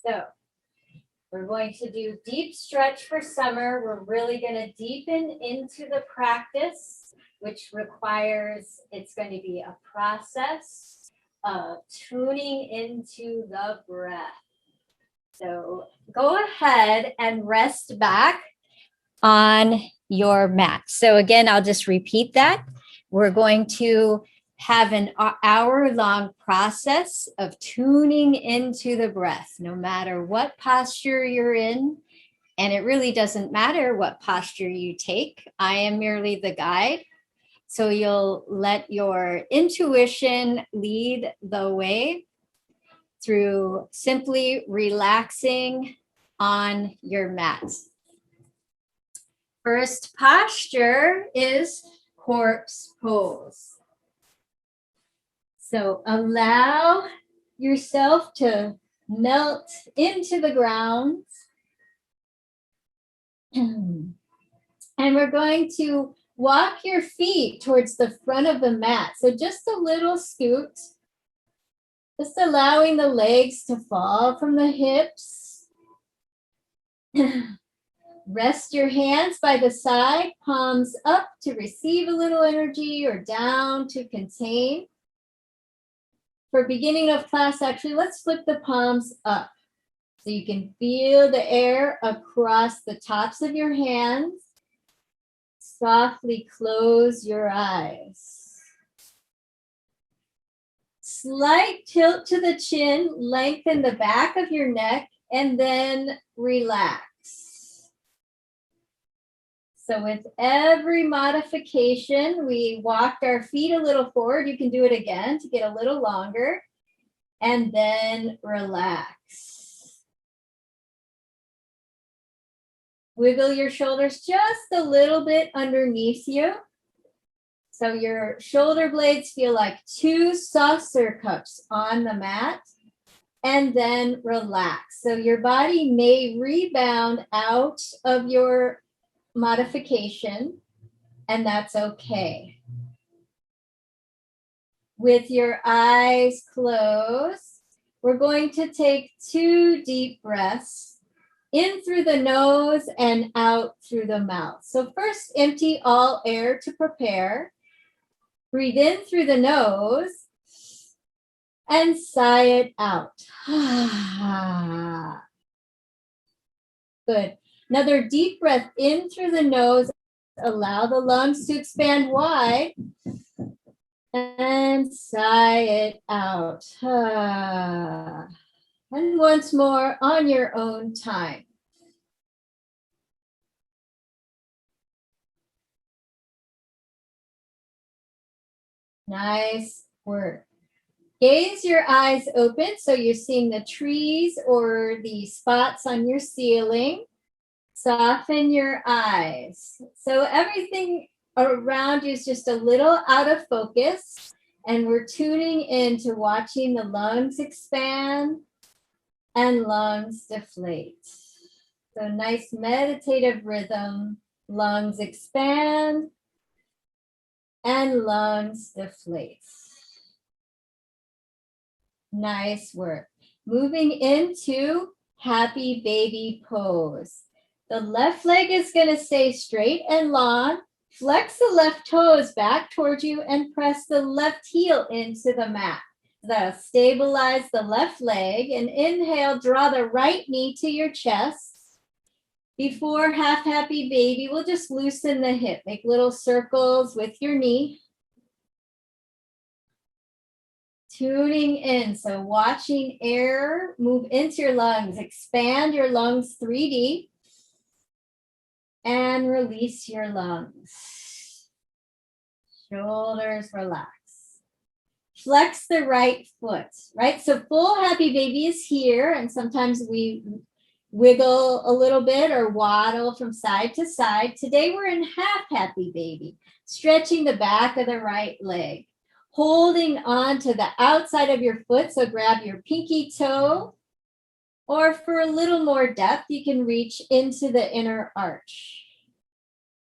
So we're going to do deep stretch for summer. We're really going to deepen into the practice, which requires, it's going to be a process of tuning into the breath. So go ahead and rest back on your mat. So again, I'll just repeat that. We're going to have an hour-long process of tuning into the breath, no matter what posture you're in. And it really doesn't matter what posture you take. I am merely the guide. So you'll let your intuition lead the way through simply relaxing on your mat. First posture is corpse pose. So allow yourself to melt into the ground. And we're going to walk your feet towards the front of the mat. So just a little scoot, just allowing the legs to fall from the hips. Rest your hands by the side, palms up to receive a little energy or down to contain. For beginning of class, actually, let's flip the palms up so you can feel the air across the tops of your hands. Softly close your eyes. Slight tilt to the chin, lengthen the back of your neck, and then relax. So with every modification, we walked our feet a little forward. You can do it again to get a little longer, and then relax. Wiggle your shoulders just a little bit underneath you. So your shoulder blades feel like two saucer cups on the mat, and then relax. So your body may rebound out of your modification, and that's okay. With your eyes closed, we're going to take 2 deep breaths in through the nose and out through the mouth. So first, empty all air to prepare. Breathe in through the nose and sigh it out. Good. Another deep breath in through the nose. Allow the lungs to expand wide. And sigh it out. And once more on your own time. Nice work. Gaze your eyes open so you're seeing the trees or the spots on your ceiling. Soften your eyes. So everything around you is just a little out of focus, and we're tuning into watching the lungs expand and lungs deflate. So nice meditative rhythm. Lungs expand and lungs deflate. Nice work. Moving into happy baby pose. The left leg is going to stay straight and long. Flex the left toes back towards you and press the left heel into the mat. That'll stabilize the left leg. And inhale, draw the right knee to your chest. Before half happy baby, we'll just loosen the hip. Make little circles with your knee. Tuning in, so watching air move into your lungs. Expand your lungs 3D. And release your lungs. Shoulders relax. Flex the right foot, right? So full happy baby is here, and sometimes we wiggle a little bit or waddle from side to side. Today we're in half happy baby, stretching the back of the right leg, holding on to the outside of your foot. So grab your pinky toe, or for a little more depth, you can reach into the inner arch.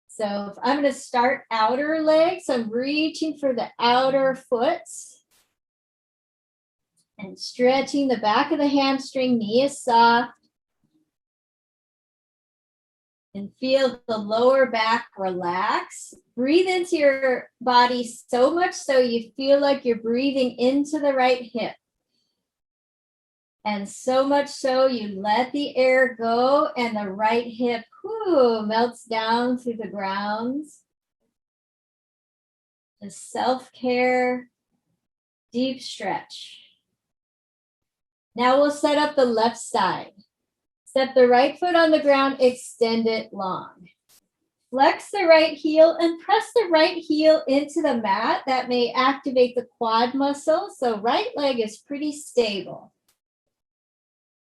So if I'm going to start outer leg, so I'm reaching for the outer foot. And stretching the back of the hamstring, knee is soft. And feel the lower back relax. Breathe into your body so much so you feel like you're breathing into the right hip. And so much so you let the air go and the right hip melts down through the grounds. The self-care, deep stretch. Now we'll set up the left side. Step the right foot on the ground, extend it long. Flex the right heel and press the right heel into the mat. That may activate the quad muscle, so right leg is pretty stable.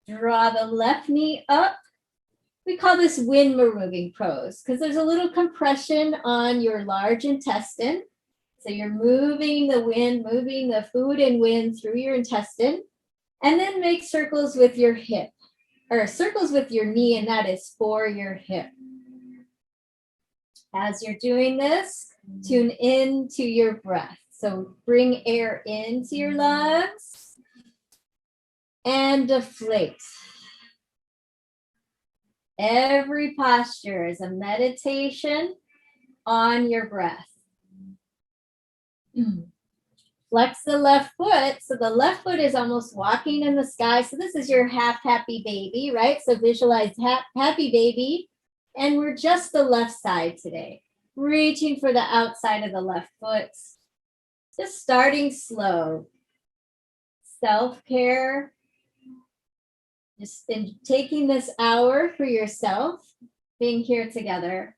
Draw the left knee up. We call this wind removing pose because there's a little compression on your large intestine. So you're moving the wind, moving the food and wind through your intestine, and then make circles with your hip, or circles with your knee, and that is for your hip. As you're doing this, tune into your breath. So bring air into your lungs and deflate. Every posture is a meditation on your breath. Flex the left foot. So the left foot is almost walking in the sky. So this is your half happy baby, right? So visualize happy baby. And we're just the left side today. Reaching for the outside of the left foot. Just starting slow. Self-care. Just taking this hour for yourself, being here together.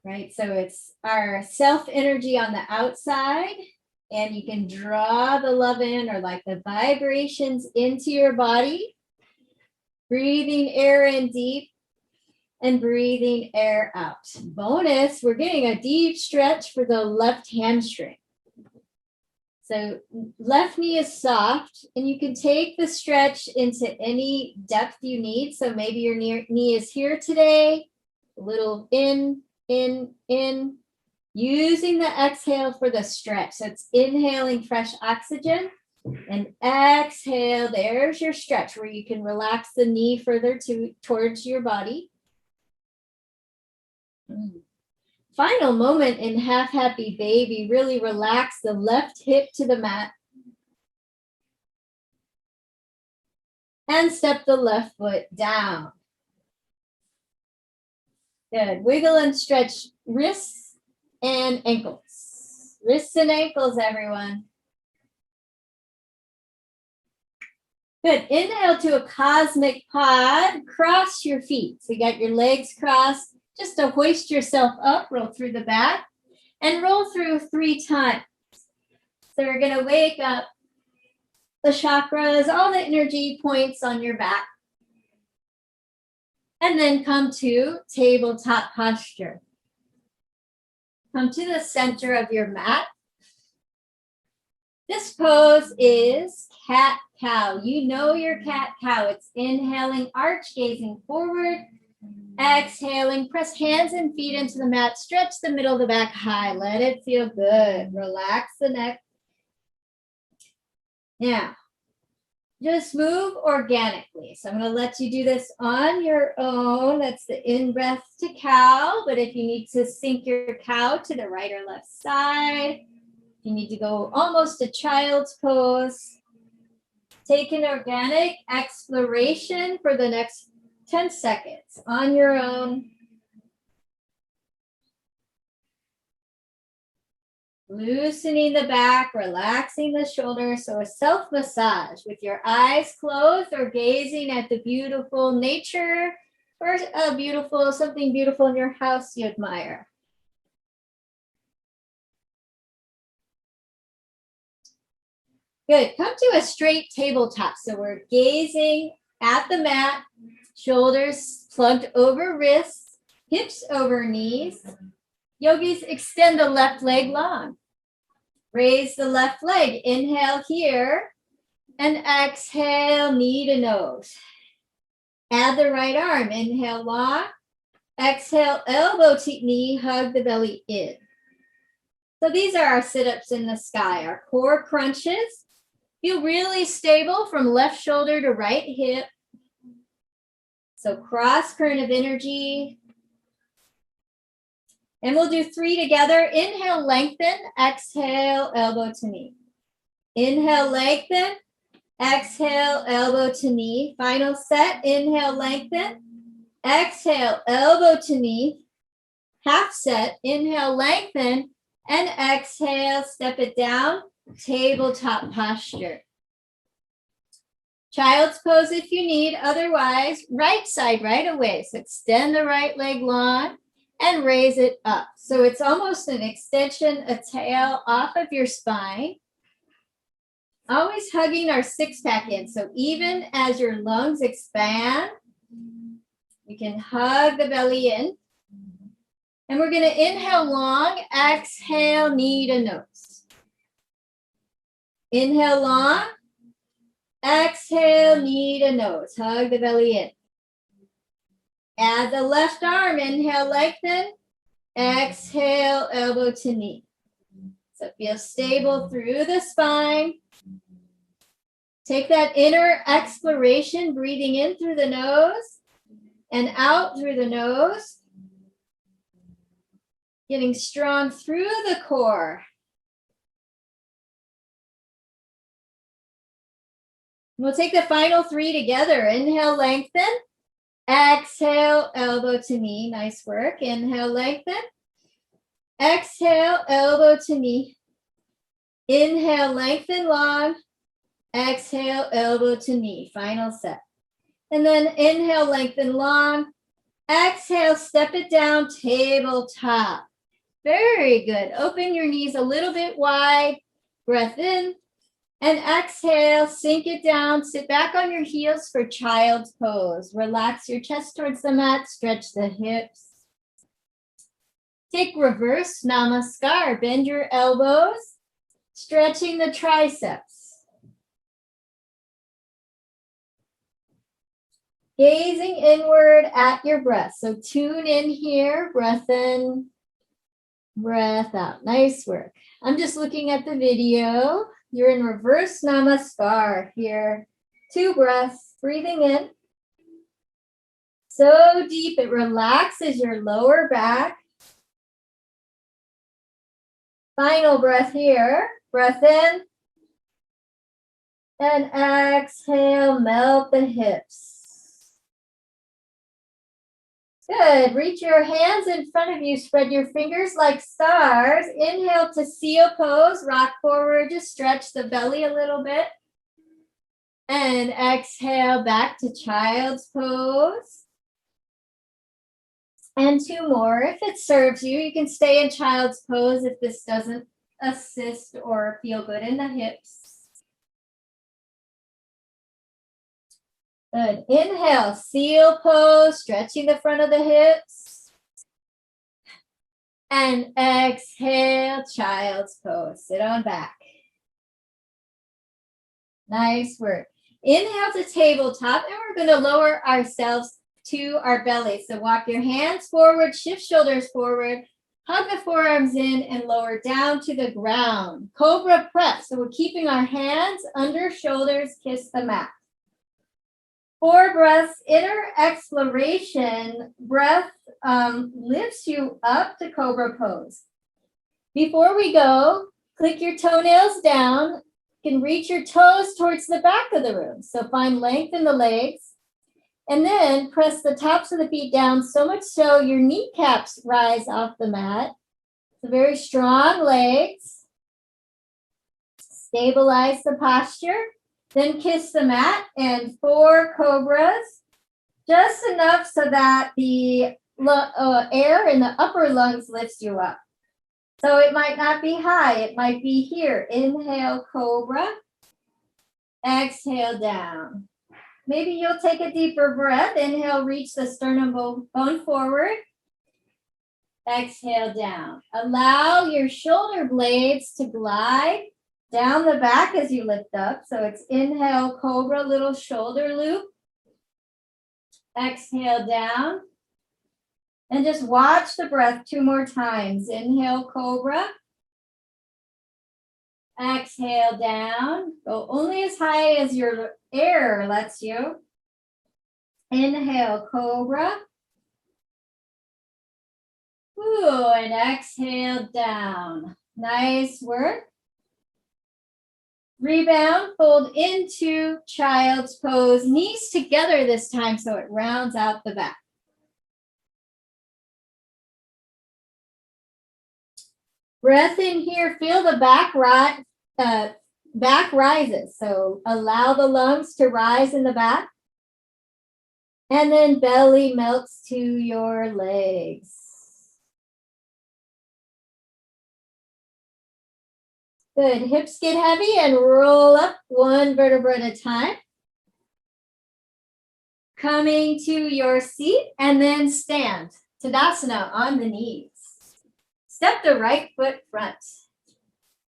Right, so it's our self energy on the outside, and you can draw the love in or like the vibrations into your body. Breathing air in deep and breathing air out. Bonus, we're getting a deep stretch for the left hamstring. So left knee is soft, and you can take the stretch into any depth you need. So maybe your knee is here today, a little in, using the exhale for the stretch. So it's inhaling fresh oxygen and exhale. There's your stretch where you can relax the knee further towards your body. Final moment in half happy baby. Really relax the left hip to the mat. And step the left foot down. Good. Wiggle and stretch wrists and ankles. Wrists and ankles, everyone. Good. Inhale to a cosmic pod. Cross your feet. So you got your legs crossed. Just to hoist yourself up, roll through the back, and roll through 3 times. So we're going to wake up the chakras, all the energy points on your back. And then come to tabletop posture. Come to the center of your mat. This pose is cat-cow. You know your cat-cow. It's inhaling, arch, gazing forward. Exhaling, press hands and feet into the mat. Stretch the middle of the back high. Let it feel good. Relax the neck. Now, just move organically. So I'm going to let you do this on your own. That's the in-breath to cow. But if you need to sink your cow to the right or left side, you need to go almost to child's pose. Take an organic exploration for the next 10 seconds on your own. Loosening the back, relaxing the shoulders. So a self-massage with your eyes closed or gazing at the beautiful nature or something beautiful in your house you admire. Good. Come to a straight tabletop. So we're gazing at the mat. Shoulders plugged over wrists, hips over knees. Yogis, extend the left leg long. Raise the left leg. Inhale here and exhale, knee to nose. Add the right arm. Inhale long. Exhale, elbow to knee, hug the belly in. So these are our sit-ups in the sky, our core crunches. Feel really stable from left shoulder to right hip. So cross current of energy. And we'll do 3 together. Inhale, lengthen. Exhale, elbow to knee. Inhale, lengthen. Exhale, elbow to knee. Final set. Inhale, lengthen. Exhale, elbow to knee. Half set. Inhale, lengthen. And exhale, step it down. Tabletop posture. Child's pose if you need. Otherwise, right side right away. So extend the right leg long and raise it up. So it's almost an extension, a tail off of your spine. Always hugging our six-pack in. So even as your lungs expand, you can hug the belly in. And we're going to inhale long, exhale, knee to nose. Inhale long, exhale, knee to nose. Hug the belly in. Add the left arm, inhale, lengthen. Exhale, elbow to knee. So feel stable through the spine. Take that inner exploration, breathing in through the nose and out through the nose. Getting strong through the core. We'll take the final 3 together. Inhale, lengthen. Exhale, elbow to knee. Nice work. Inhale, lengthen. Exhale, elbow to knee. Inhale, lengthen long. Exhale, elbow to knee. Final set. And then inhale, lengthen long. Exhale, step it down, tabletop. Very good. Open your knees a little bit wide. Breath in. And exhale, sink it down. Sit back on your heels for child's pose. Relax your chest towards the mat. Stretch the hips. Take reverse namaskar. Bend your elbows. Stretching the triceps. Gazing inward at your breath. So tune in here. Breath in. Breath out. Nice work. I'm just looking at the video. You're in reverse namaskar here. 2 breaths. Breathing in. So deep it relaxes your lower back. Final breath here. Breath in. And exhale, melt the hips. Good. Reach your hands in front of you. Spread your fingers like stars. Inhale to seal pose. Rock forward. Just stretch the belly a little bit. And exhale back to child's pose. And 2 more. If it serves you, you can stay in child's pose if this doesn't assist or feel good in the hips. Good. Inhale, seal pose, stretching the front of the hips. And exhale, child's pose. Sit on back. Nice work. Inhale to tabletop, and we're going to lower ourselves to our belly. So walk your hands forward, shift shoulders forward, hug the forearms in, and lower down to the ground. Cobra press. So we're keeping our hands under shoulders, kiss the mat. 4 breaths, inner exploration. Breath lifts you up to cobra pose. Before we go, click your toenails down. You can reach your toes towards the back of the room. So find length in the legs. And then press the tops of the feet down so much so your kneecaps rise off the mat. So very strong legs. Stabilize the posture. Then kiss the mat and 4 cobras, just enough so that the air in the upper lungs lifts you up. So it might not be high, it might be here. Inhale, cobra. Exhale, down. Maybe you'll take a deeper breath. Inhale, reach the sternum bone forward. Exhale, down. Allow your shoulder blades to glide down the back as you lift up. So it's inhale, cobra, little shoulder loop. Exhale, down. And just watch the breath 2 more times. Inhale, cobra. Exhale down. Go only as high as your air lets you. Inhale, cobra. Ooh, and exhale down. Nice work. Rebound, fold into child's pose. Knees together this time so it rounds out the back. Breath in here, feel the back rises. So allow the lungs to rise in the back. And then belly melts to your legs. Good, hips get heavy and roll up one vertebra at a time. Coming to your seat and then stand. Tadasana on the knees. Step the right foot front.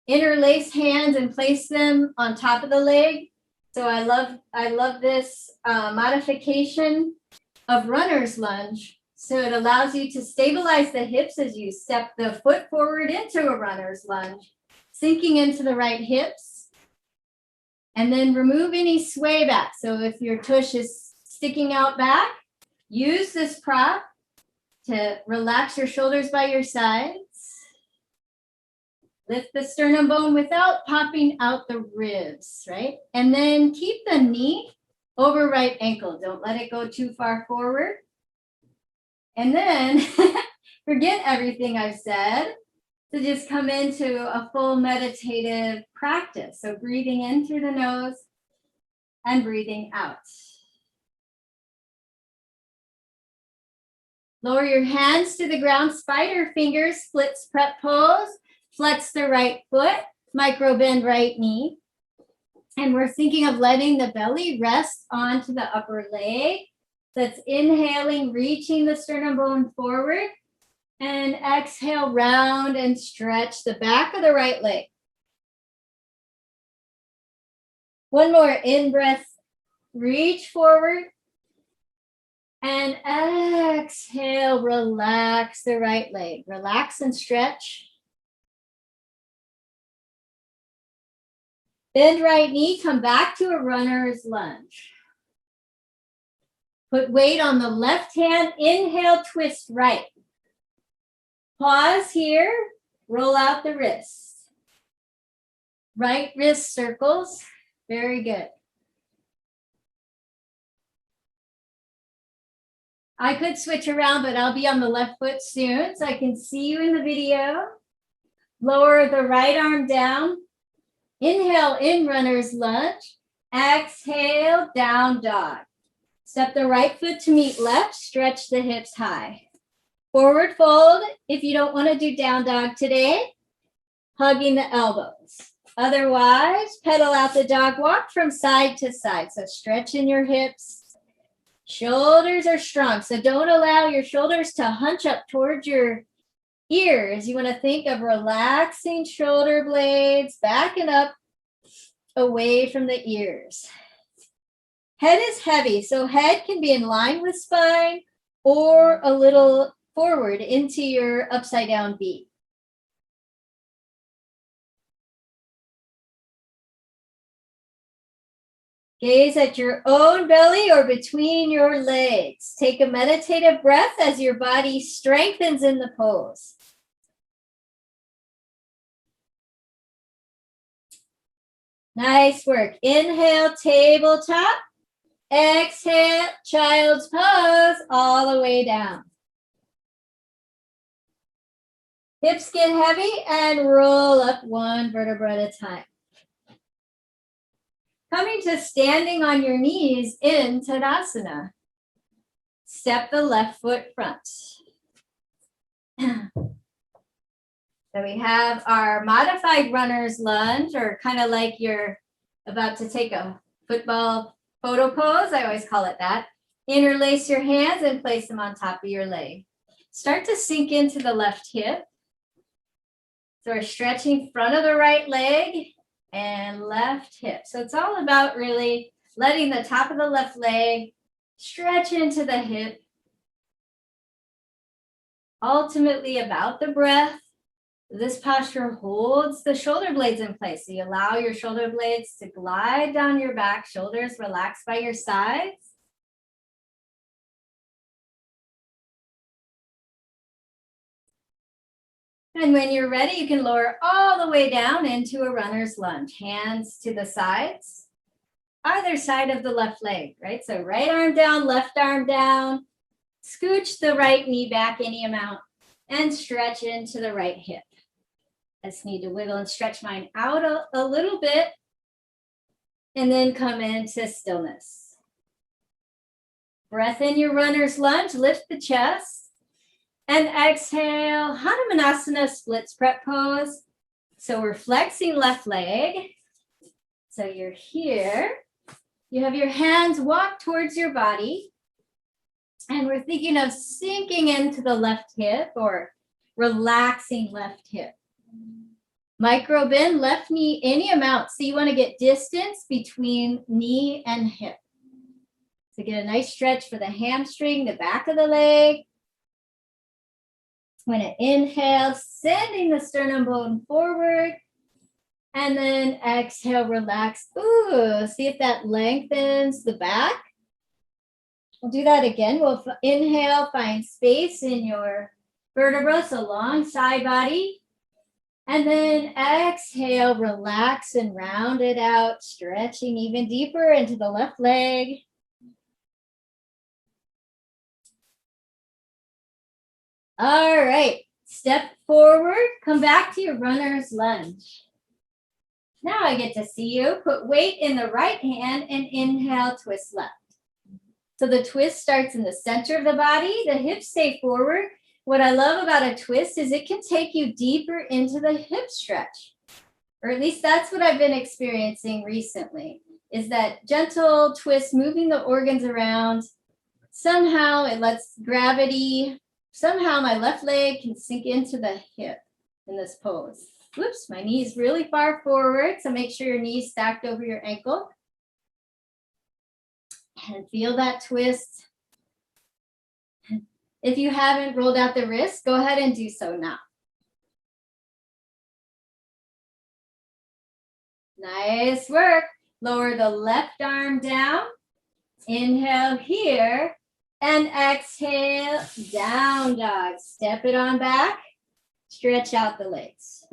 Interlace hands and place them on top of the leg. So I love this modification of runner's lunge. So it allows you to stabilize the hips as you step the foot forward into a runner's lunge, sinking into the right hips. And then remove any sway back. So if your tush is sticking out back, use this prop to relax your shoulders by your sides. Lift the sternum bone without popping out the ribs, right? And then keep the knee over right ankle. Don't let it go too far forward. And then forget everything I've said to just come into a full meditative practice. So breathing in through the nose and breathing out. Lower your hands to the ground, spider fingers, splits prep pose. Flex the right foot, micro bend right knee. And we're thinking of letting the belly rest onto the upper leg. That's inhaling, reaching the sternum bone forward. And exhale, round and stretch the back of the right leg. One more in breath, reach forward. And exhale, relax the right leg. Relax and stretch. Bend right knee, come back to a runner's lunge. Put weight on the left hand, inhale, twist right. Pause here, roll out the wrists. Right wrist circles, very good. I could switch around, but I'll be on the left foot soon, so I can see you in the video. Lower the right arm down. Inhale, in runner's lunge. Exhale, down dog. Step the right foot to meet left. Stretch the hips high. Forward fold if you don't want to do down dog today. Hugging the elbows. Otherwise, pedal out the dog walk from side to side. So stretching your hips. Shoulders are strong. So don't allow your shoulders to hunch up towards your ears. You want to think of relaxing shoulder blades, backing up away from the ears. Head is heavy, so head can be in line with spine or a little forward into your upside down V. Gaze at your own belly or between your legs. Take a meditative breath as your body strengthens in the pose. Nice work. Inhale, tabletop. Exhale, child's pose, all the way down. Hips get heavy and roll up one vertebra at a time. Coming to standing on your knees in Tadasana. Step the left foot front. So we have our modified runner's lunge, or kind of like you're about to take a football photo pose. I always call it that. Interlace your hands and place them on top of your leg. Start to sink into the left hip. So we're stretching front of the right leg and left hip. So it's all about really letting the top of the left leg stretch into the hip. Ultimately about the breath. This posture holds the shoulder blades in place. So you allow your shoulder blades to glide down your back, shoulders relaxed by your sides. And when you're ready, you can lower all the way down into a runner's lunge. Hands to the sides, either side of the left leg, right? So right arm down, left arm down. Scooch the right knee back any amount and stretch into the right hip. I just need to wiggle and stretch mine out a little bit and then come into stillness. Breath in your runner's lunge, lift the chest. And exhale, Hanumanasana split prep pose. So we're flexing left leg. So you're here. You have your hands walk towards your body. And we're thinking of sinking into the left hip or relaxing left hip. Micro bend, left knee, any amount. So you want to get distance between knee and hip. So get a nice stretch for the hamstring, the back of the leg. When it inhale, sending the sternum bone forward. And then exhale, relax. Ooh, see if that lengthens the back. We'll do that again. We'll inhale, find space in your vertebrae, so long side body. And then exhale, relax and round it out, stretching even deeper into the left leg. All right, step forward, come back to your runner's lunge. Now I get to see you. Put weight in the right hand and inhale, twist left. So the twist starts in the center of the body, the hips stay forward. What I love about a twist is it can take you deeper into the hip stretch, or at least that's what I've been experiencing recently, is that gentle twist, moving the organs around. Somehow it lets gravity, somehow my left leg can sink into the hip in this pose. Whoops, my knee is really far forward, so make sure your knee is stacked over your ankle. And feel that twist. If you haven't rolled out the wrist, go ahead and do so now. Nice work. Lower the left arm down. Inhale here. And exhale, down dog. Step it on back. Stretch out the legs.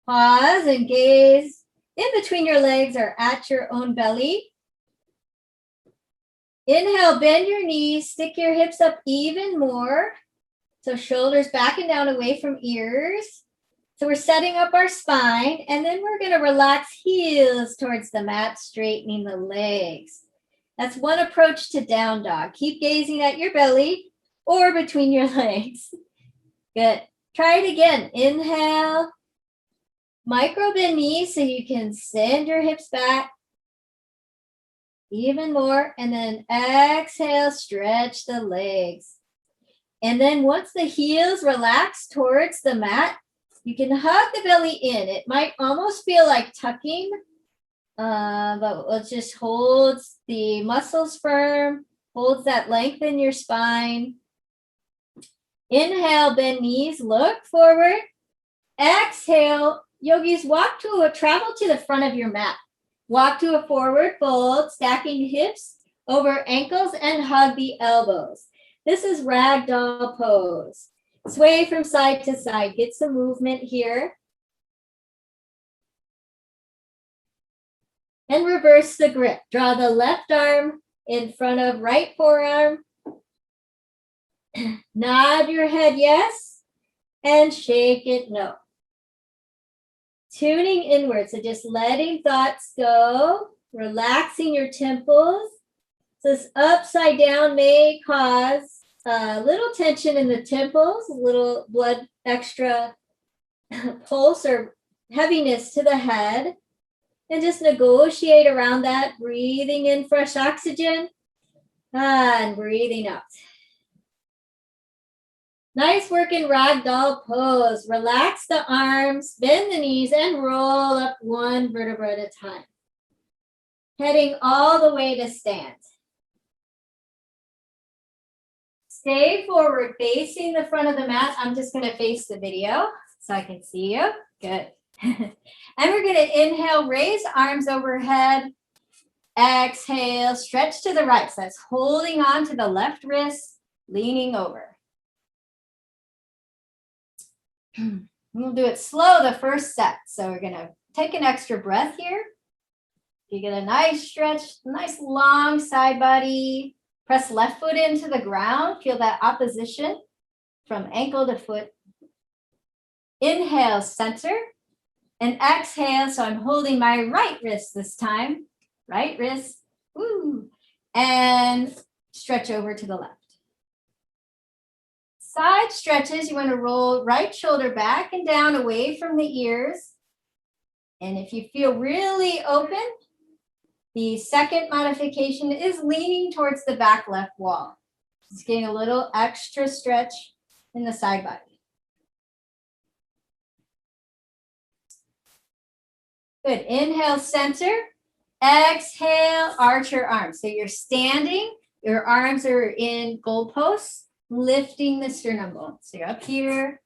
Pause and gaze in between your legs or at your own belly. Inhale, bend your knees, stick your hips up even more. So shoulders back and down away from ears. So we're setting up our spine, and then we're going to relax heels towards the mat, straightening the legs. That's one approach to down dog. Keep gazing at your belly or between your legs. Good. Try it again. Inhale. Micro bend knees so you can send your hips back. Even more. And then exhale, stretch the legs. And then once the heels relax towards the mat, you can hug the belly in. It might almost feel like tucking, but it just holds the muscles firm, holds that length in your spine. Inhale, bend knees, look forward. Exhale, yogis, travel to the front of your mat. Walk to a forward fold, stacking hips over ankles and hug the elbows. This is ragdoll pose. Sway from side to side. Get some movement here. And reverse the grip. Draw the left arm in front of right forearm. Nod your head yes, and shake it no. Tuning inward, so just letting thoughts go, relaxing your temples. So this upside down may cause a little tension in the temples, a little blood extra pulse or heaviness to the head. And just negotiate around that, breathing in fresh oxygen and breathing out. Nice work in ragdoll pose. Relax the arms, bend the knees, and roll up one vertebra at a time. Heading all the way to stand. Stay forward, facing the front of the mat. I'm just going to face the video so I can see you. Good. And we're going to inhale, raise arms overhead. Exhale, stretch to the right. So that's holding on to the left wrist, leaning over. We'll do it slow the first set. So we're going to take an extra breath here. You get a nice stretch, nice long side body. Press left foot into the ground. Feel that opposition from ankle to foot. Inhale, center. And exhale, so I'm holding my right wrist this time. Right wrist. Woo. And stretch over to the left. Side stretches, you want to roll right shoulder back and down away from the ears. And if you feel really open, the second modification is leaning towards the back left wall. Just getting a little extra stretch in the side body. Good. Inhale, center. Exhale, arch your arms. So you're standing, your arms are in goalposts, lifting the sternum bone. So you're up here.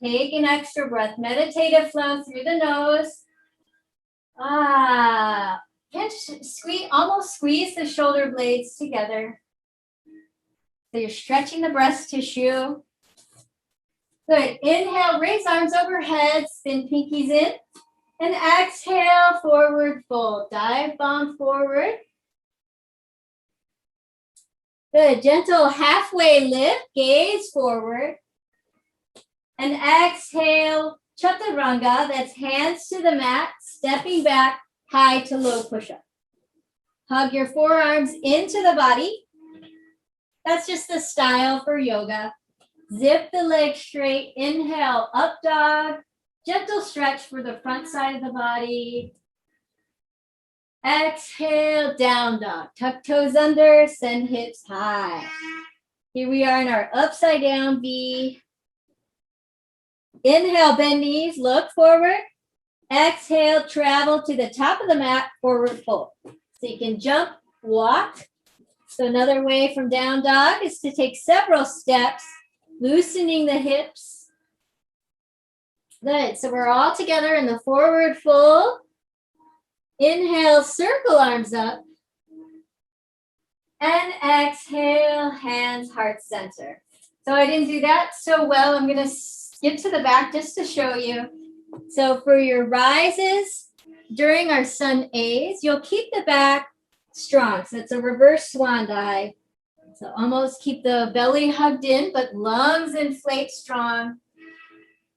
Take an extra breath. Meditative flow through the nose. Pinch, squeeze, almost squeeze the shoulder blades together. So you're stretching the breast tissue. Good. Inhale, raise arms overhead, spin pinkies in. And exhale, forward fold. Dive bomb forward. Good. Gentle halfway lift, gaze forward. And exhale, chaturanga. That's hands to the mat, stepping back, high to low push-up. Hug your forearms into the body. That's just the style for yoga. Zip the legs straight. Inhale, up dog. Gentle stretch for the front side of the body. Exhale, down dog. Tuck toes under, send hips high. Here we are in our upside down V. Inhale, bend knees, look forward. Exhale, travel to the top of the mat, forward fold. So you can jump, walk. So another way from down dog is to take several steps, loosening the hips. Good. So we're all together in the forward fold. Inhale, circle arms up. And exhale, hands heart center. So I didn't do that so well. I'm going to skip to the back just to show you. So for your rises during our sun A's, you'll keep the back strong. So it's a reverse swan dive. So almost keep the belly hugged in, but lungs inflate strong.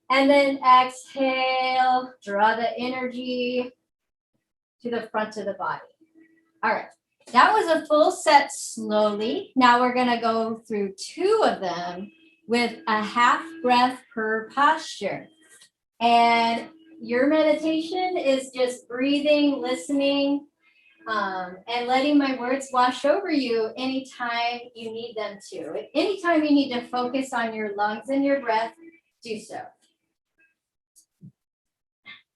And then exhale, draw the energy to the front of the body. All right, that was a full set slowly. Now we're gonna go through 2 of them with a half breath per posture. And your meditation is just breathing, listening, and letting my words wash over you anytime you need them to. Anytime you need to focus on your lungs and your breath, do so.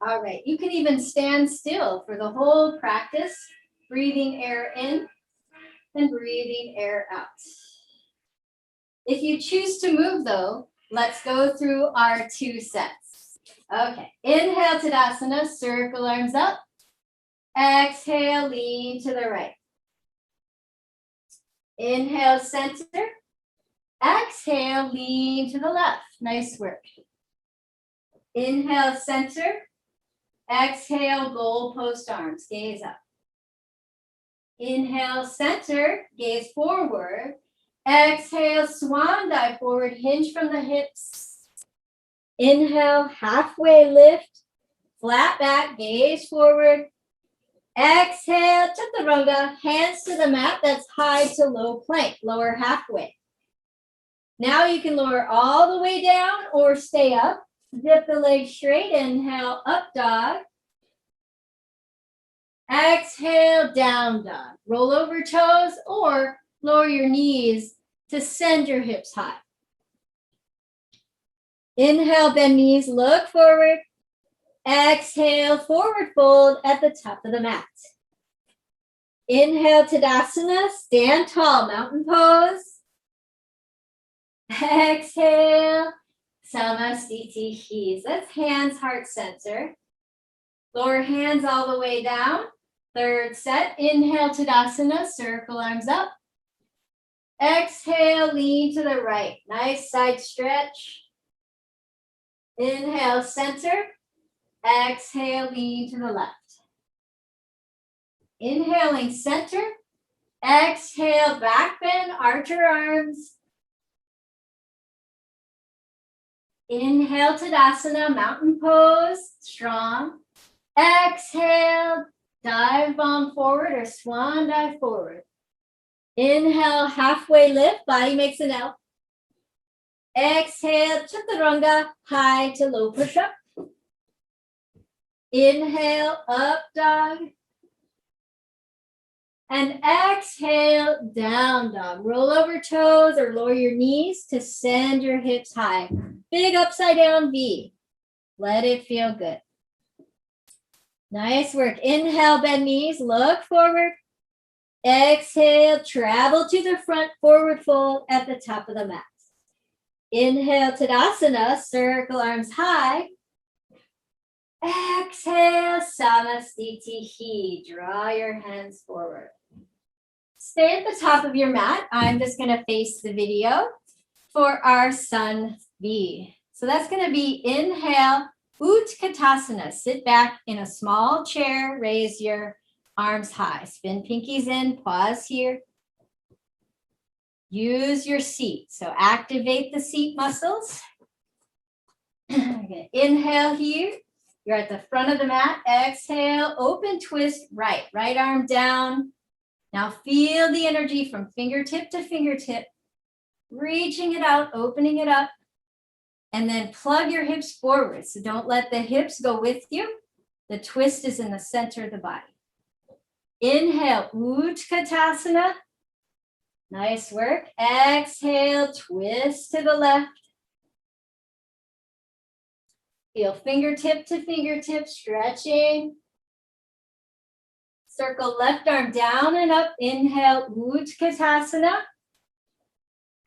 All right, you can even stand still for the whole practice, breathing air in and breathing air out. If you choose to move though, let's go through our 2 sets. Okay, inhale Tadasana, circle arms up. Exhale, lean to the right. Inhale, center. Exhale, lean to the left. Nice work. Inhale, center. Exhale, goalpost arms, gaze up. Inhale, center, gaze forward. Exhale, swan dive forward, hinge from the hips. Inhale, halfway lift, flat back, gaze forward. Exhale, chaturanga, hands to the mat, that's high to low plank, lower halfway. Now you can lower all the way down or stay up. Zip the legs straight, inhale, up dog. Exhale, down dog. Roll over toes or lower your knees to send your hips high. Inhale, bend knees, look forward. Exhale, forward fold at the top of the mat. Inhale, Tadasana, stand tall, mountain pose. Exhale, Samastitihi. That's hands, heart center. Lower hands all the way down. Third set, inhale, Tadasana, circle arms up. Exhale, lean to the right. Nice side stretch. Inhale, center. Exhale, lean to the left. Inhaling, center. Exhale, back bend, arch your arms. Inhale, Tadasana, mountain pose, strong. Exhale, dive bomb forward or swan dive forward. Inhale, halfway lift, body makes an L. Exhale, chaturanga, high to low push-up. Inhale, up dog. And exhale, down dog. Roll over toes or lower your knees to send your hips high. Big upside down V. Let it feel good. Nice work. Inhale, bend knees, look forward. Exhale, travel to the front, forward fold at the top of the mat. Inhale, Tadasana, circle arms high. Exhale, Samastitihi. Draw your hands forward. Stay at the top of your mat. I'm just going to face the video for our Sun V. So that's going to be inhale, Utkatasana. Sit back in a small chair, raise your arms high. Spin pinkies in, pause here. Use your seat. So activate the seat muscles. Inhale here. You're at the front of the mat. Exhale, open twist right. Right arm down. Now feel the energy from fingertip to fingertip. Reaching it out, opening it up. And then plug your hips forward. So don't let the hips go with you. The twist is in the center of the body. Inhale, Utkatasana. Nice work. Exhale, twist to the left. Feel fingertip to fingertip stretching. Circle left arm down and up. Inhale, Utkatasana.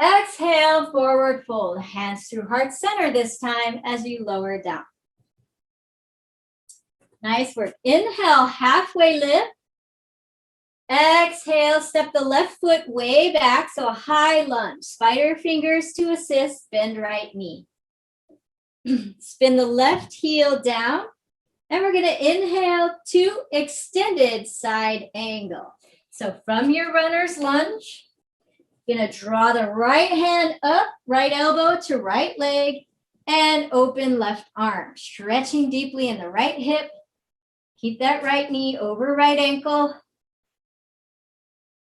Exhale, forward fold. Hands through heart center this time as you lower down. Nice work. Inhale, halfway lift. Exhale, step the left foot way back, so a high lunge. Spider fingers to assist, bend right knee. Spin the left heel down, and we're gonna inhale to extended side angle. So from your runner's lunge, gonna draw the right hand up, right elbow to right leg, and open left arm. Stretching deeply in the right hip. Keep that right knee over right ankle.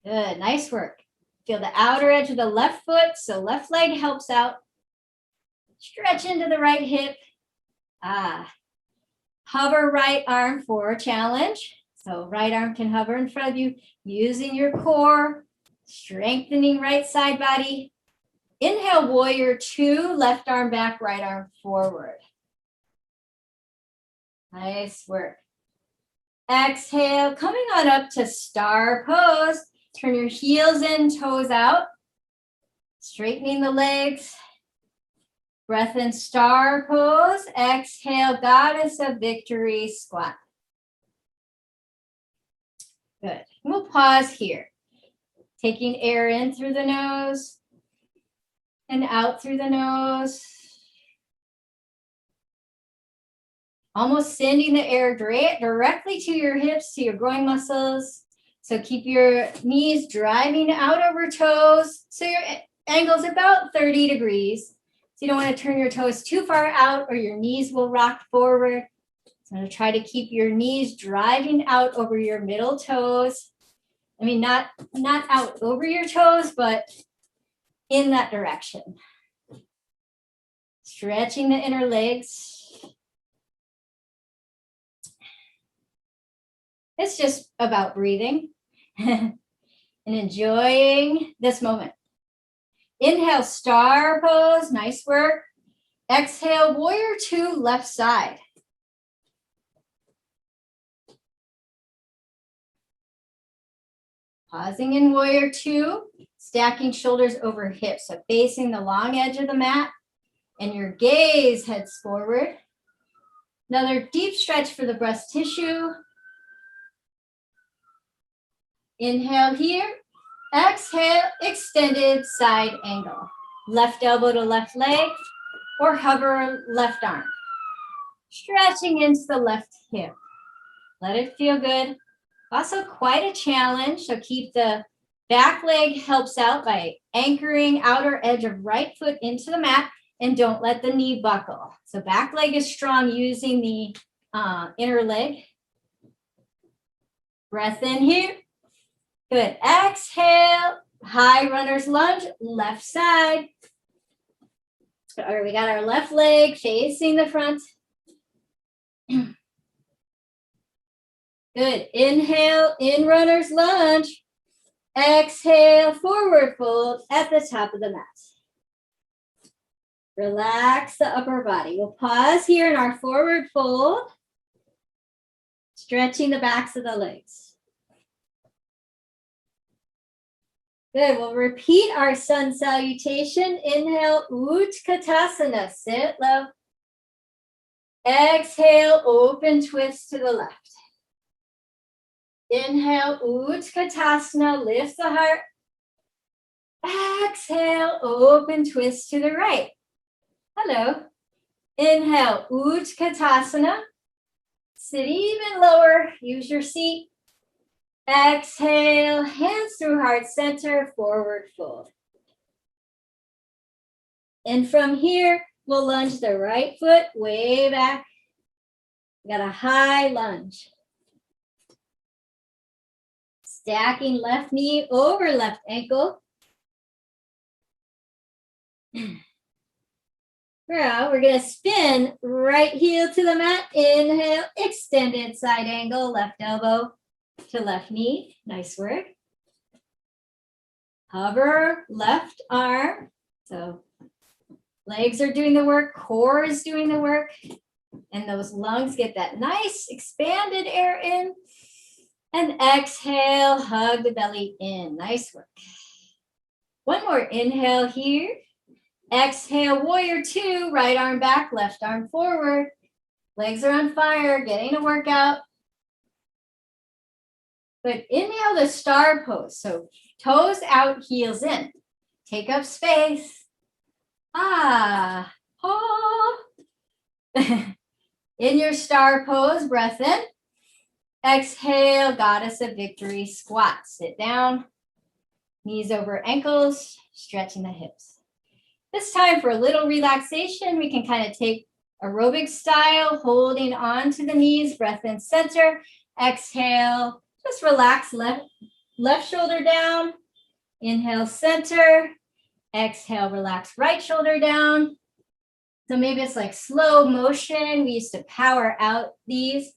Good, nice work. Feel the outer edge of the left foot, so left leg helps out. Stretch into the right hip. Hover right arm for a challenge. So right arm can hover in front of you, using your core, strengthening right side body. Inhale, warrior two, left arm back, right arm forward. Nice work. Exhale, coming on up to star pose. Turn your heels in, toes out. Straightening the legs. Breath in star pose. Exhale, goddess of victory, squat. Good. We'll pause here. Taking air in through the nose and out through the nose. Almost sending the air directly to your hips, to your groin muscles. So keep your knees driving out over toes. So your angle is about 30 degrees. So you don't want to turn your toes too far out or your knees will rock forward. So I'm going to try to keep your knees driving out over your middle toes. I mean, not out over your toes, but in that direction. Stretching the inner legs. It's just about breathing and enjoying this moment. Inhale, star pose, nice work. Exhale, warrior two, left side. Pausing in warrior two, stacking shoulders over hips. So facing the long edge of the mat and your gaze heads forward. Another deep stretch for the breast tissue. Inhale here. Exhale, extended side angle. Left elbow to left leg or hover left arm. Stretching into the left hip. Let it feel good. Also quite a challenge, so keep the back leg helps out by anchoring outer edge of right foot into the mat and don't let the knee buckle. So back leg is strong using the inner leg. Breath in here. Good. Exhale. High runner's lunge, left side. All right, we got our left leg facing the front. Good. Inhale, in runner's lunge. Exhale, forward fold at the top of the mat. Relax the upper body. We'll pause here in our forward fold, stretching the backs of the legs. Good. We'll repeat our sun salutation. Inhale, Utkatasana, sit low. Exhale, open twist to the left. Inhale, Utkatasana, lift the heart. Exhale, open twist to the right. Hello. Inhale, Utkatasana. Sit even lower, use your seat. Exhale, hands through heart center, forward fold. And from here, we'll lunge the right foot way back. We got a high lunge. Stacking left knee over left ankle. Now we're going to spin right heel to the mat. Inhale, extended side angle, left elbow to left knee. Nice work. Hover left arm. So legs are doing the work, core is doing the work, and those lungs get that nice expanded air in. And exhale, hug the belly in. Nice work. One more inhale here. Exhale, warrior two, right arm back, left arm forward. Legs are on fire, getting a workout. But inhale the star pose. So toes out, heels in. Take up space. Ah, oh. In your star pose, breath in. Exhale, goddess of victory, squat. Sit down, knees over ankles, stretching the hips. This time for a little relaxation, we can kind of take aerobic style, holding on to the knees, breath in center. Exhale, just relax left shoulder down. Inhale, center. Exhale, relax right shoulder down. So maybe it's like slow motion. We used to power out these.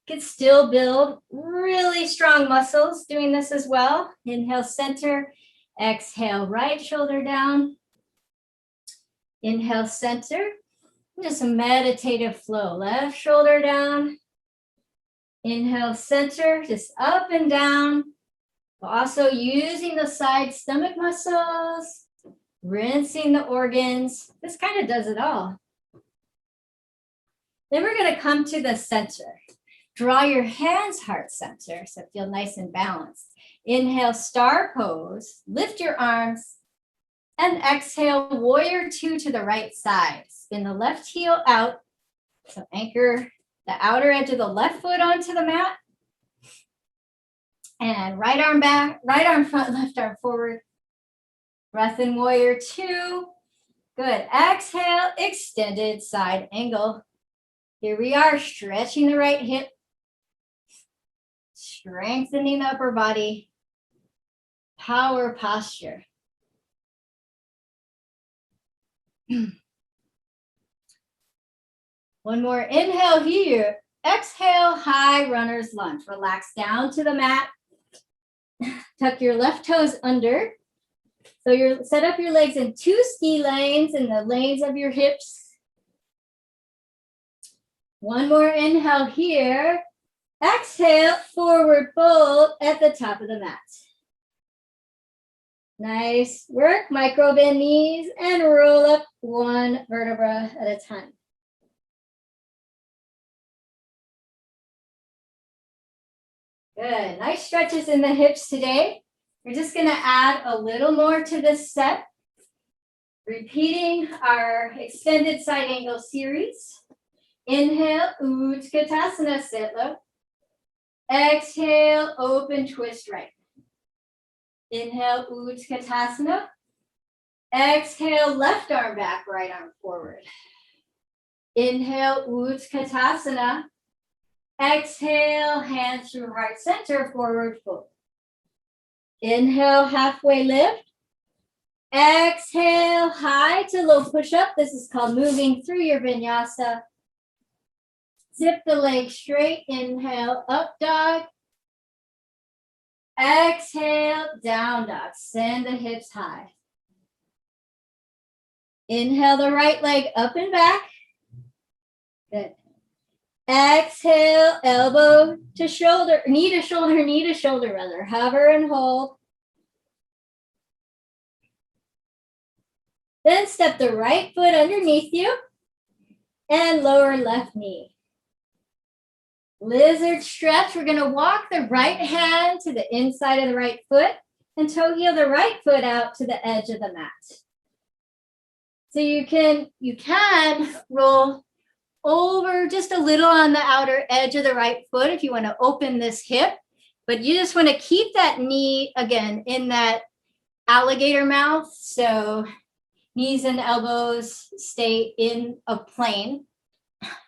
Can still build really strong muscles doing this as well. Inhale, center. Exhale, right shoulder down. Inhale, center. Just a meditative flow. Left shoulder down. Inhale, center. Just up and down. Also using the side stomach muscles. Rinsing the organs. This kind of does it all. Then we're going to come to the center. Draw your hands heart center, so feel nice and balanced. Inhale, star pose, lift your arms, and exhale, warrior two to the right side. Spin the left heel out, so anchor the outer edge of the left foot onto the mat. And right arm back, right arm front, left arm forward. Breath in, warrior two. Good, exhale, extended side angle. Here we are, stretching the right hip. Strengthening the upper body, power posture. One more inhale here. Exhale, high runner's lunge. Relax down to the mat. Tuck your left toes under. So you're set up your legs in two ski lanes in the lanes of your hips. One more inhale here. Exhale, forward fold at the top of the mat. Nice work. Micro bend knees and roll up one vertebra at a time. Good. Nice stretches in the hips today. We're just going to add a little more to this set. Repeating our extended side angle series. Inhale, Utkatasana, sit low. Exhale, open twist right. Inhale, Utkatasana. Exhale, left arm back, right arm forward. Inhale, Utkatasana. Exhale, hands through right center, forward fold. Inhale, halfway lift. Exhale, high to low push-up. This is called moving through your vinyasa. Zip the legs straight. Inhale, up dog. Exhale, down dog. Send the hips high. Inhale the right leg up and back. Good. Exhale, elbow to shoulder, knee to shoulder rather. Hover and hold. Then step the right foot underneath you and lower left knee. Lizard stretch. We're going to walk the right hand to the inside of the right foot and toe heel the right foot out to the edge of the mat. So you can roll over just a little on the outer edge of the right foot if you want to open this hip, but you just want to keep that knee again in that alligator mouth. So knees and elbows stay in a plane.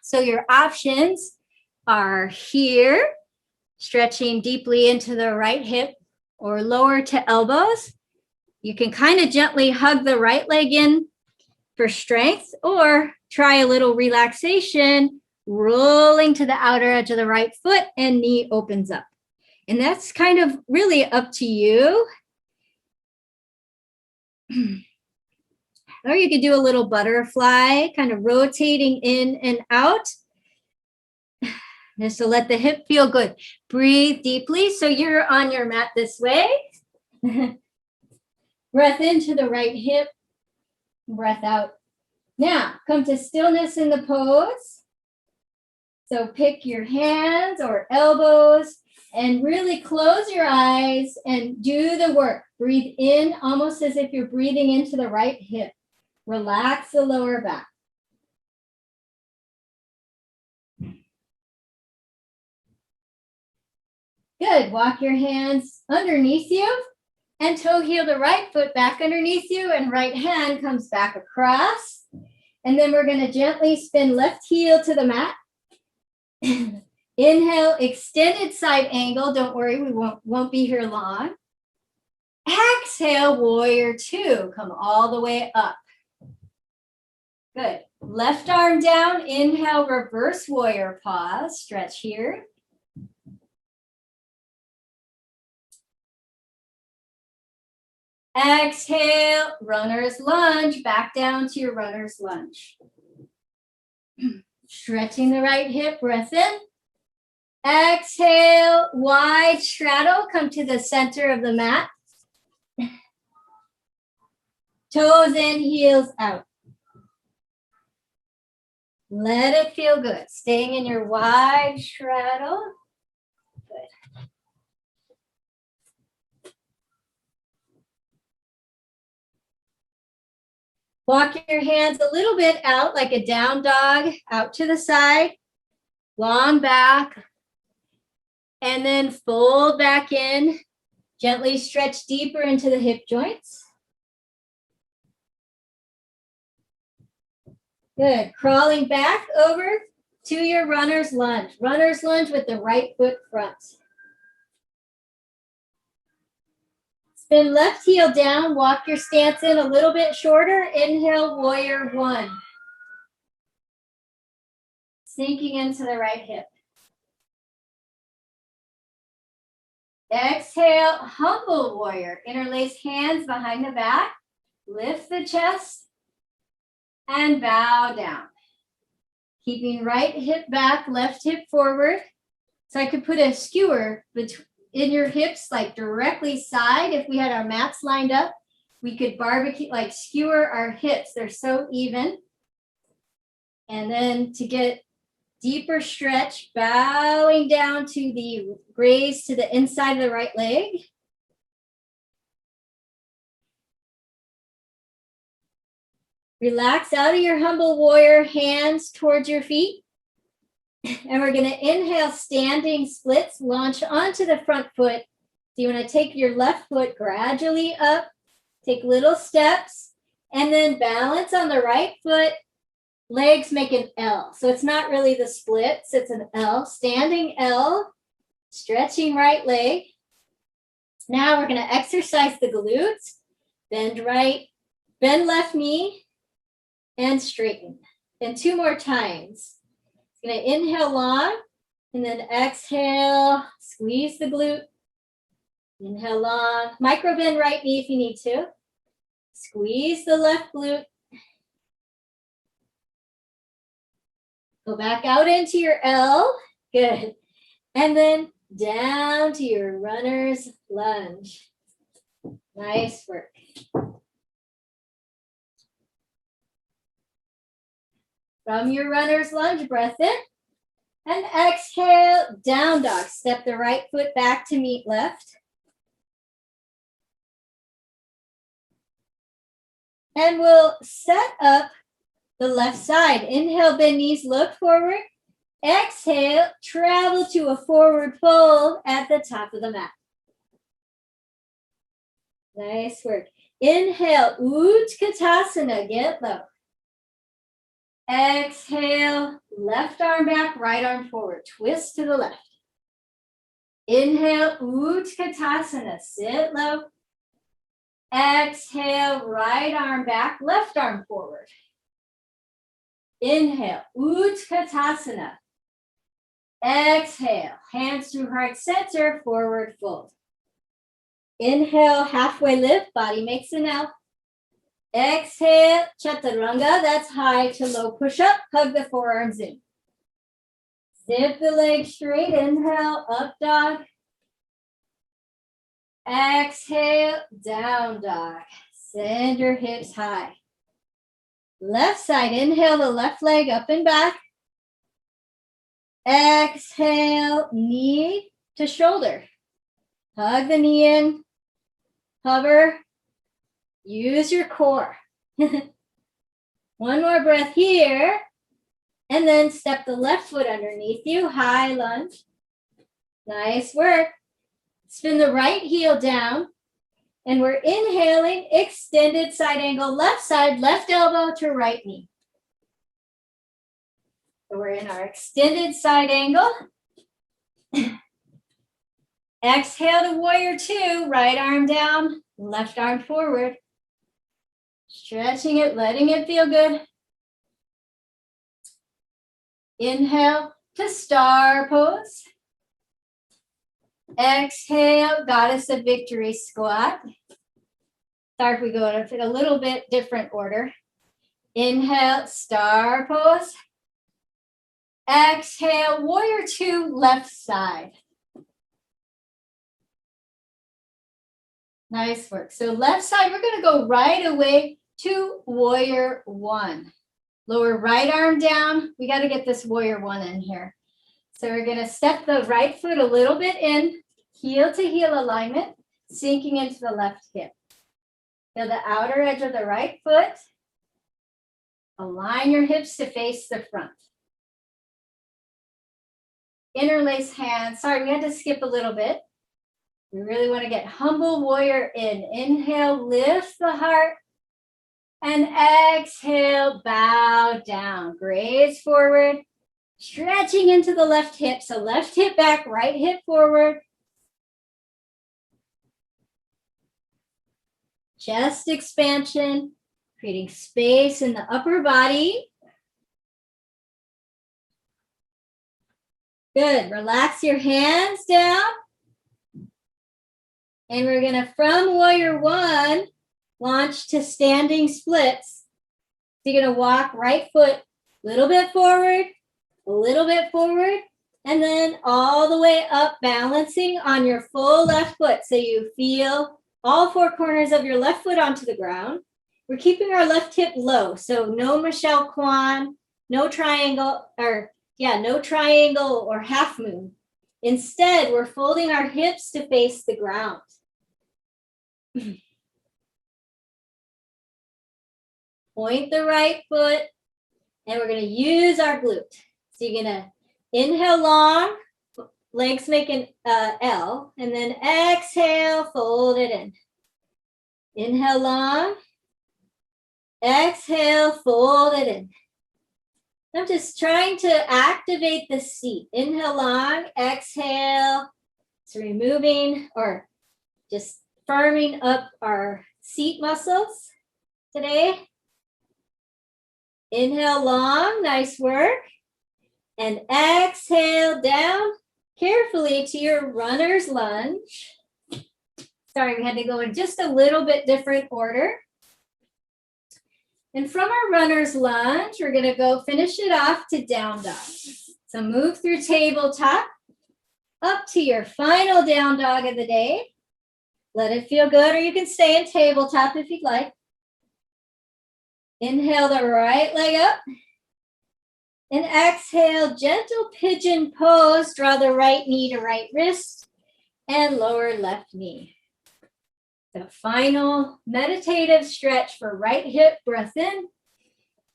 So your options are here, stretching deeply into the right hip or lower to elbows. You can kind of gently hug the right leg in for strength or try a little relaxation, rolling to the outer edge of the right foot and knee opens up. And that's kind of really up to you. Or you could do a little butterfly, kind of rotating in and out. Just to let the hip feel good. Breathe deeply. So you're on your mat this way. Breath into the right hip. Breath out. Now, come to stillness in the pose. So pick your hands or elbows and really close your eyes and do the work. Breathe in almost as if you're breathing into the right hip. Relax the lower back. Good. Walk your hands underneath you and toe heel the right foot back underneath you and right hand comes back across. And then we're going to gently spin left heel to the mat. Inhale, extended side angle. Don't worry, we won't be here long. Exhale, warrior two. Come all the way up. Good. Left arm down. Inhale, reverse warrior pause. Stretch here. Exhale, runner's lunge, back down to your runner's lunge. Stretching the right hip, breath in. Exhale, wide straddle, come to the center of the mat. Toes in, heels out. Let it feel good. Staying in your wide straddle. Good. Walk your hands a little bit out like a down dog, out to the side, long back, and then fold back in. Gently stretch deeper into the hip joints. Good. Crawling back over to your runner's lunge. Runner's lunge with the right foot front. Spin left heel down, walk your stance in a little bit shorter. Inhale, warrior one. Sinking into the right hip. Exhale, humble warrior. Interlace hands behind the back. Lift the chest and bow down. Keeping right hip back, left hip forward. So I could put a skewer in your hips, like directly side. If we had our mats lined up, we could barbecue, like skewer our hips. They're so even. And then to get deeper stretch, bowing down to the raise to the inside of the right leg. Relax out of your humble warrior, hands towards your feet. And we're going to inhale, standing splits, launch onto the front foot. So you want to take your left foot gradually up, take little steps, and then balance on the right foot. Legs make an L. So it's not really the splits, it's an L. Standing L, stretching right leg. Now we're going to exercise the glutes. Bend right, bend left knee, and straighten. And 2 more times. Going to inhale long, and then exhale, squeeze the glute. Inhale long, micro bend right knee if you need to. Squeeze the left glute. Go back out into your L. Good. And then down to your runner's lunge. Nice work. From your runner's lunge, breath in. And exhale, down dog. Step the right foot back to meet left. And we'll set up the left side. Inhale, bend knees, look forward. Exhale, travel to a forward fold at the top of the mat. Nice work. Inhale, Utkatasana, get low. Exhale, left arm back, right arm forward. Twist to the left. Inhale, Utkatasana, sit low. Exhale, right arm back, left arm forward. Inhale, Utkatasana. Exhale, hands through heart center, forward fold. Inhale, halfway lift, body makes an L. Exhale, Chaturanga, that's high to low push-up. Hug the forearms in. Zip the legs straight. Inhale, up dog. Exhale, down dog. Send your hips high. Left side, inhale the left leg up and back. Exhale, knee to shoulder. Hug the knee in. Hover. Use your core. One more breath here. And then step the left foot underneath you. High lunge. Nice work. Spin the right heel down. And we're inhaling, extended side angle, left side, left elbow to right knee. So we're in our extended side angle. Exhale to warrior 2, right arm down, left arm forward. Stretching it, letting it feel good. Inhale to star pose. Exhale, goddess of victory squat. Sorry if we go in a little bit different order. Inhale, star pose. Exhale, warrior 2, left side. Nice work. So left side, we're going to go right away to warrior 1. Lower right arm down. We got to get this warrior 1 in here. So we're going to step the right foot a little bit in, heel to heel alignment, sinking into the left hip. Feel the outer edge of the right foot. Align your hips to face the front. Interlace hands. Sorry, we had to skip a little bit. We really want to get humble warrior in. Inhale, lift the heart. And exhale, bow down. Graze forward. Stretching into the left hip. So left hip back, right hip forward. Chest expansion, creating space in the upper body. Good. Relax your hands down. And we're going to, from warrior 1, launch to standing splits. So you're going to walk right foot a little bit forward, And then all the way up, balancing on your full left foot. So you feel all four corners of your left foot onto the ground. We're keeping our left hip low. So no Michelle Kwan, no triangle, no triangle or half moon. Instead, we're folding our hips to face the ground. Point the right foot, and we're going to use our glute. So you're going to inhale long, legs make an L, and then exhale, fold it in. Inhale long, exhale, fold it in. I'm just trying to activate the seat. Inhale long, exhale. It's removing or just firming up our seat muscles today. Inhale long, nice work. And exhale down carefully to your runner's lunge. Sorry, we had to go in just a little bit different order. And from our runner's lunge, we're gonna go finish it off to down dog. So move through tabletop up to your final down dog of the day. Let it feel good, or you can stay in tabletop if you'd like. Inhale the right leg up. And exhale, gentle pigeon pose. Draw the right knee to right wrist and lower left knee. The final meditative stretch for right hip, breath in.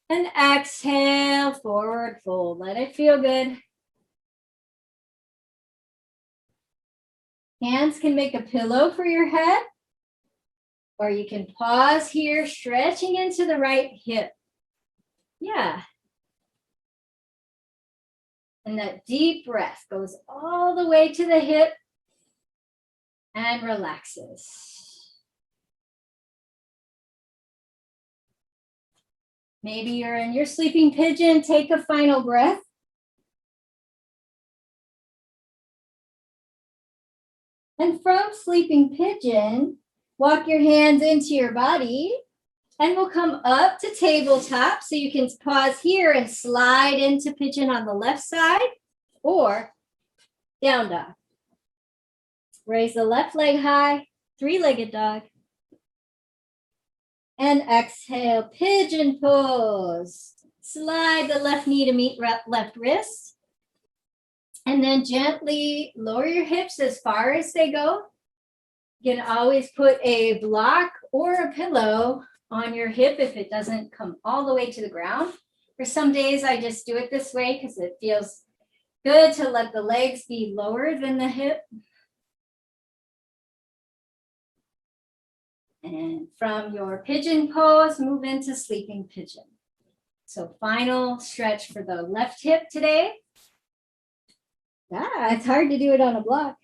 And exhale, forward fold. Let it feel good. Hands can make a pillow for your head. Or you can pause here, stretching into the right hip. Yeah. And that deep breath goes all the way to the hip and relaxes. Maybe you're in your sleeping pigeon. Take a final breath. And from sleeping pigeon, walk your hands into your body. And we'll come up to tabletop, so you can pause here and slide into pigeon on the left side or down dog. Raise the left leg high, three-legged dog. And exhale, pigeon pose. Slide the left knee to meet left wrist. And then gently lower your hips as far as they go. You can always put a block or a pillow on your hip if it doesn't come all the way to the ground. For some days, I just do it this way because it feels good to let the legs be lower than the hip. And from your pigeon pose, move into sleeping pigeon. So final stretch for the left hip today. It's hard to do it on a block.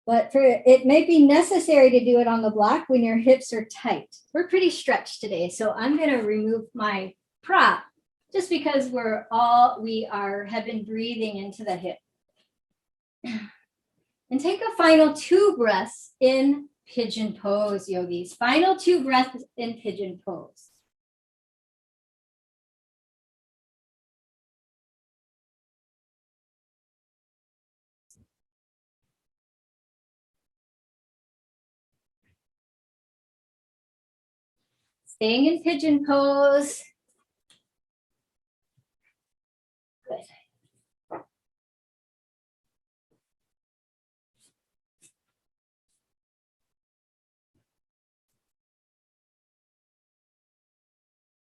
But it may be necessary to do it on the block when your hips are tight. We're pretty stretched today, so I'm going to remove my prop just because we have been breathing into the hip. And take a final 2 breaths in pigeon pose, yogis. Final 2 breaths in pigeon pose. Staying in pigeon pose. Good.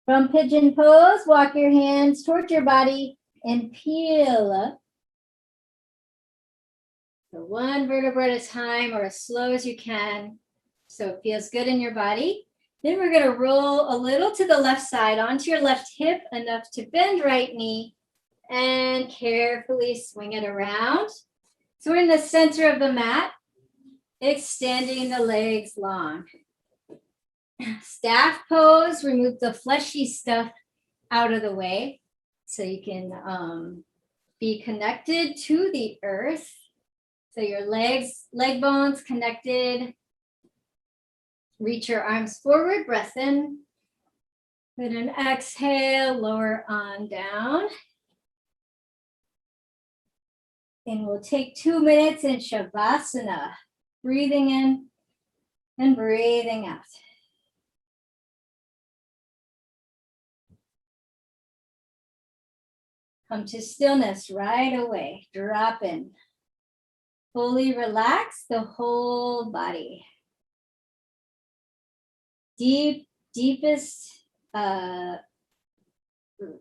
From pigeon pose, walk your hands towards your body and peel up. So 1 vertebra at a time, or as slow as you can, so it feels good in your body. Then we're going to roll a little to the left side onto your left hip, enough to bend right knee, and carefully swing it around. So we're in the center of the mat, extending the legs long. Staff pose, remove the fleshy stuff out of the way so you can be connected to the earth. So your leg bones connected. Reach your arms forward, breath in. With an exhale, lower on down. And we'll take 2 minutes in Shavasana, breathing in and breathing out. Come to stillness right away. Drop in. Fully relax the whole body. Deepest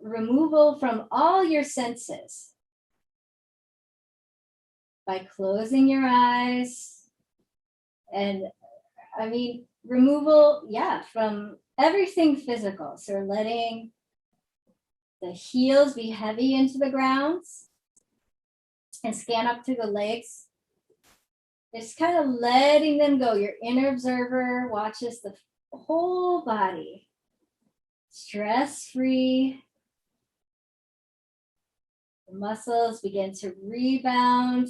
removal from all your senses. By closing your eyes. And I mean, removal, from everything physical. So letting the heels be heavy into the ground and scan up through the legs. Just kind of letting them go. Your inner observer watches the whole body. Stress-free. The muscles begin to rebound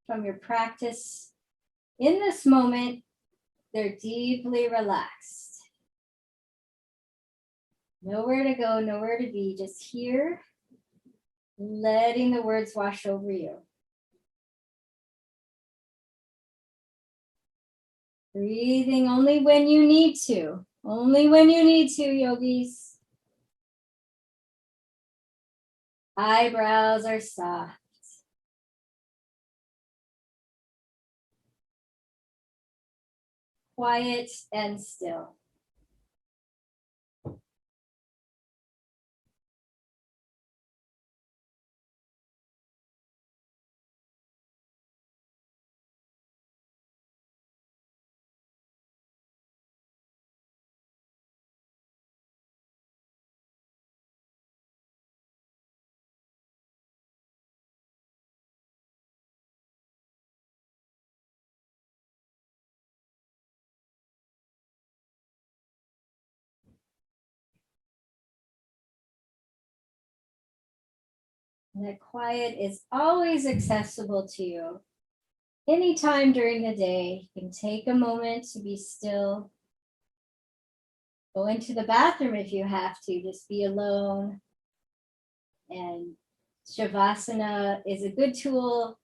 from your practice. In this moment, they're deeply relaxed. Nowhere to go, nowhere to be, just here, letting the words wash over you. Breathing only when you need to. Only when you need to, yogis. Eyebrows are soft. Quiet and still. And that quiet is always accessible to you. Anytime during the day, you can take a moment to be still. Go into the bathroom if you have to, just be alone. And Shavasana is a good tool,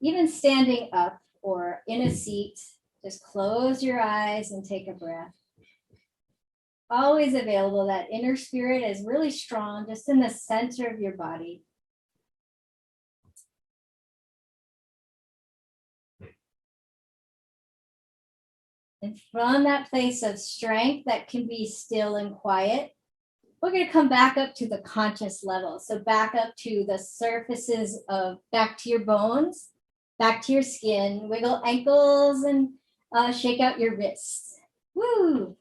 even standing up or in a seat. Just close your eyes and take a breath. Always available. That inner spirit is really strong, just in the center of your body. And from that place of strength that can be still and quiet, we're going to come back up to the conscious level. So back up to the surfaces of, back to your bones, back to your skin, wiggle ankles and shake out your wrists. Woo!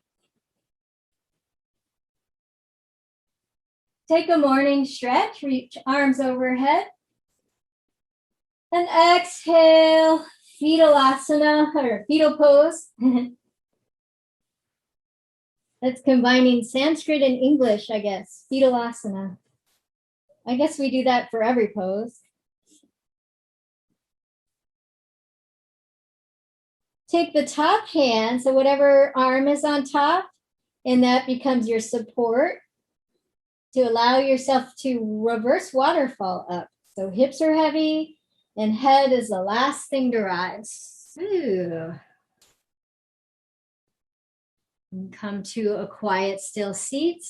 Take a morning stretch, reach arms overhead. And exhale, fetal asana or fetal pose. That's combining Sanskrit and English, I guess. Fetal asana. I guess we do that for every pose. Take the top hand, so whatever arm is on top, and that becomes your support to allow yourself to reverse waterfall up. So hips are heavy and head is the last thing to rise. Ooh. And come to a quiet, still seat.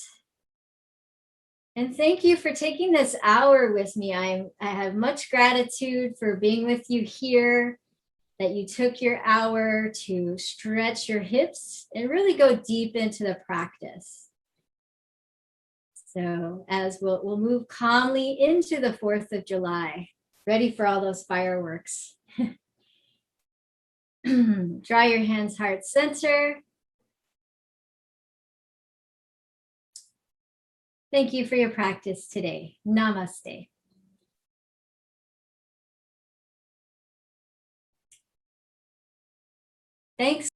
And thank you for taking this hour with me. I have much gratitude for being with you here, that you took your hour to stretch your hips and really go deep into the practice. So as we'll move calmly into the 4th of July, ready for all those fireworks. Draw your hands heart center. Thank you for your practice today. Namaste. Thanks.